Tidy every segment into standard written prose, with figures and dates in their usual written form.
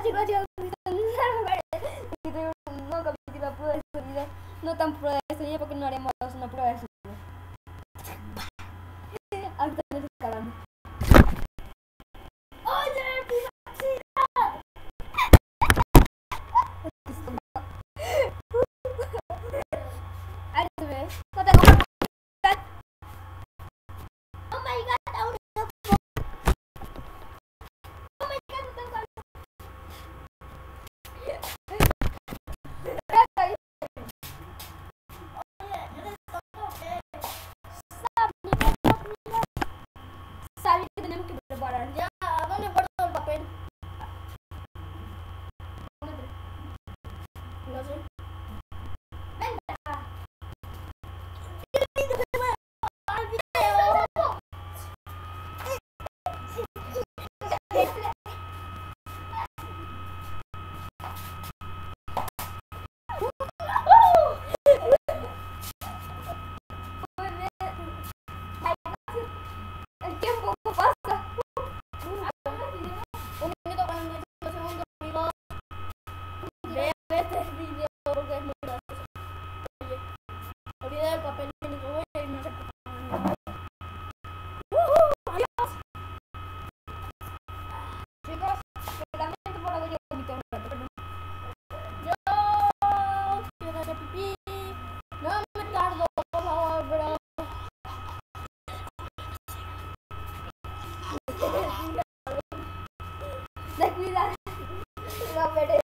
chicos, no capítulo prueba de sonido, no tan prueba de sonido porque no haremos una prueba de sonido. Ahorita me estoy cagando. ¡Oye, ahí se ve. No tengo. Oh my god, aún no. Oh my god, no tengo. Sabes que tenemos que preparar. Ya, ¿dónde guardo el papel? No sé. El tiempo pasa. Un minuto 45 segundos, amigos. Vean este video porque es muy gracioso. Oye, olvidé el papel higiénico, voy a irme a hacer adiós. Chicos, lamento por haber vomito un rato, perdón. Yo quiero hacer pipí. No me tardo, por favor, bro. Descuida. No merece.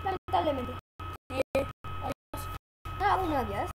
Lamentablemente. Adiós. Adiós.